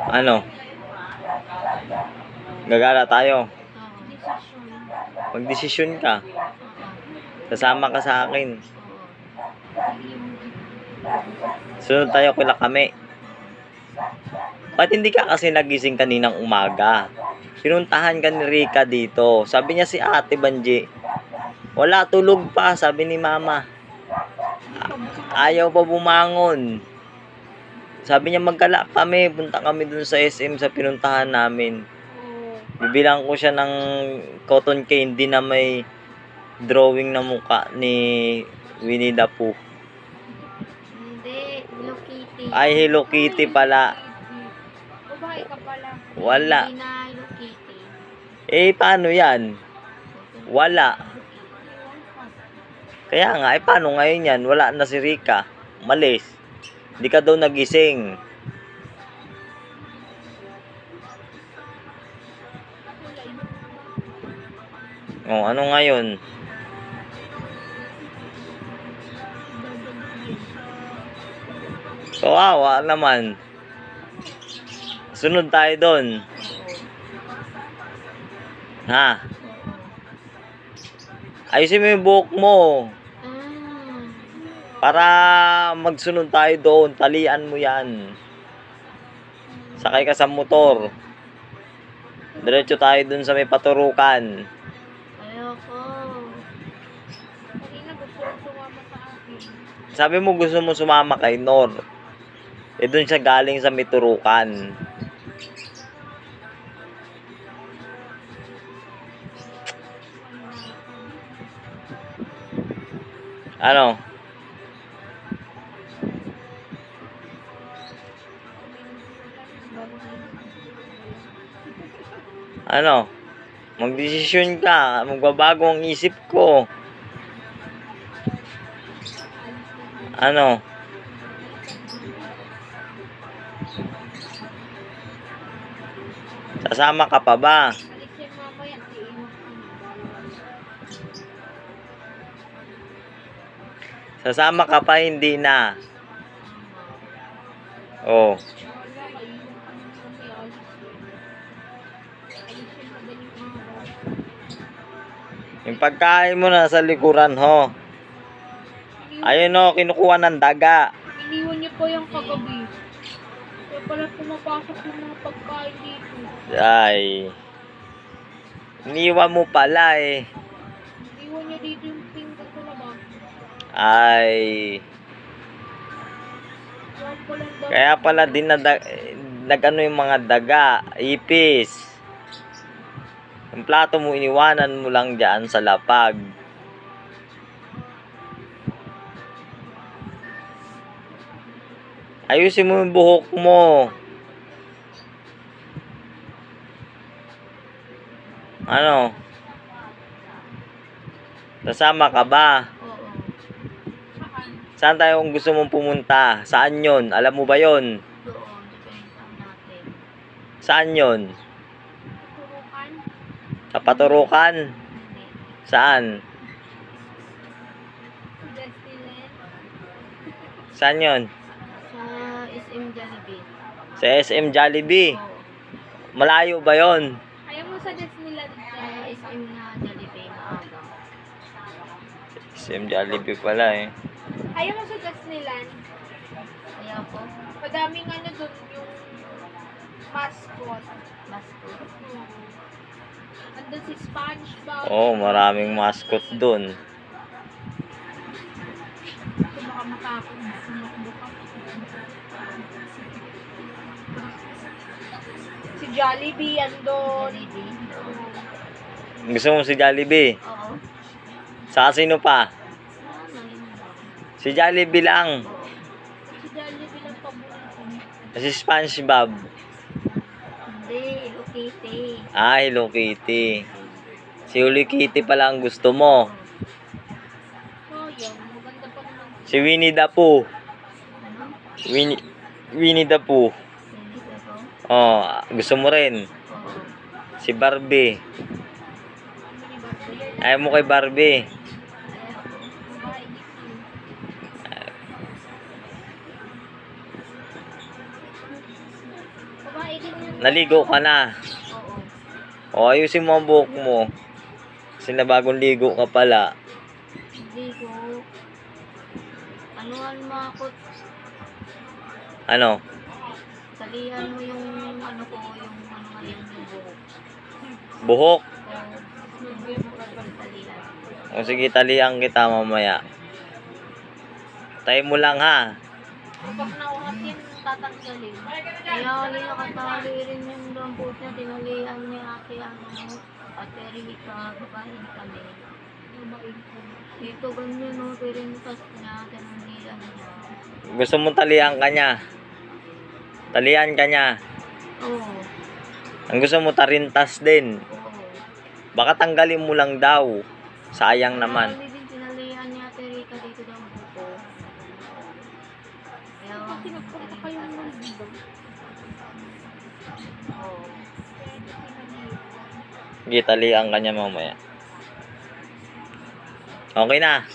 Ano? Gagala tayo. Oo. Magdesisyon ka. Oo. Sasama ka sa akin. Oo. Sunod tayo kila kami. Ba't hindi ka kasi nagising kaninang umaga? Pinuntahan ka ni Rika dito. Sabi niya si Ate Banji, wala, tulog pa, sabi ni Mama. Ayaw pa bumangon. Sabi niya magkala kami, punta kami dun sa SM sa pinuntahan namin. Bibilang ko siya ng cotton candy na may drawing na muka ni Winnie the Pooh. Hindi, Hello Kitty. Ay, Hello Kitty pala. Babae ka pala. Wala. Hindi na Hello Kitty. Eh, paano yan? Wala. Kaya nga, eh paano ngayon yan? Wala na si Rika. Malis. Hindi ka daw nagising. Oh, ano ngayon? Kawawa naman. Sunod tayo doon. Ha? Ayusin mo yung buhok mo. Para magsunod tayo doon. Talian mo yan. Sakay ka sa motor. Diretso tayo doon sa may paturukan. Ayoko. Kanina gusto ko sumama sa akin. Sabi mo gusto mo sumama kay Nor. Eh doon siya galing sa may turukan. Ano? Ano? Magdesisyon ka. Magbabago ang isip ko. Ano? Sasama ka pa ba? Alisin mamaya. Sasama ka pa, hindi na. Oh. Yung pagkain mo na sa likuran, ho. Ayun, ho, kinukuha ng daga. Iniwan niyo po yung kagabi. Kaya pala pumapasok yung mga pagkain dito. Ay. Iniwan mo pala eh. Iniwan niyo dito yung finger ko na ba? Ay. Kaya Kaya pala din nagano yung mga daga, ipis. Yung plato mo iniwanan mo lang diyan sa lapag. Ayusin mo yung buhok mo. Ano? Sasama ka ba? Oo. Saan tayo kung gusto mong pumunta? Saan yon? Alam mo ba yon? Doon, depende natin. Saan yon? Turukan? Sa Paturukan? Hindi. Saan? Disneyland? Saan yon? Sa SM Jollibee. Sa SM Jollibee? Oo. Malayo ba yon? Ayaw mo sa Disneyland sa SM na Jollibee maaga. SM Jollibee pala eh. Ayaw mo sa Disneyland? Ayaw ko. Madaming ano dun, yung mascot. Mascot? Andun si SpongeBob. Oh, maraming mascot doon. Ito baka matakot. Sumakbo ka. Si Jollibee andun. Jollibee? Gusto mo si Jollibee? Oo. Sa sino pa? Ano yun? Si Jollibee lang. Si Jollibee lang paborito. Si SpongeBob. Hindi, Hello Kitty. Ah, Hello Kitty. Si Hello Kitty pala ang gusto mo. Sayang, maganda pa naman. Si Winnie the Pooh. Ano? Winnie the Pooh. Hindi ba ito? Oh, gusto mo rin. Oo. Si Barbie. Ano ni Barbie? Ayaw mo kay Barbie. Babae dito. Babae din yun. Naligo ka na. Oo. O, ayusin mo ang buhok mo. Kasi na bagong ligo ka pala. Hindi ko. Anuhan mo ako. Ano? Talihan mo yung ano ko, yung ano ngayon yung buhok. Buhok? O, talihan. O sige, talian kita mamaya. Tayo mo lang ha. Kapag nauhat yun, tatanggalin. Kaya hali nakatali rin yung dampot niya, tinalihan niya ate ano, ate Rika, babain kami. Dito ganyan no, pirintas niya, tinalihan niya. Gusto mong talian ka niya? Talian ka niya. Oo, Ang gusto mo tarintas din. oo. Baka tanggalin mo lang daw. Sayang naman. Marami din tinalihan niya ate Rika dito ng buko. Kaya Kasi nagpapaka yung mga dito. Oo. Sige, talian ka niya mamaya. Okay na.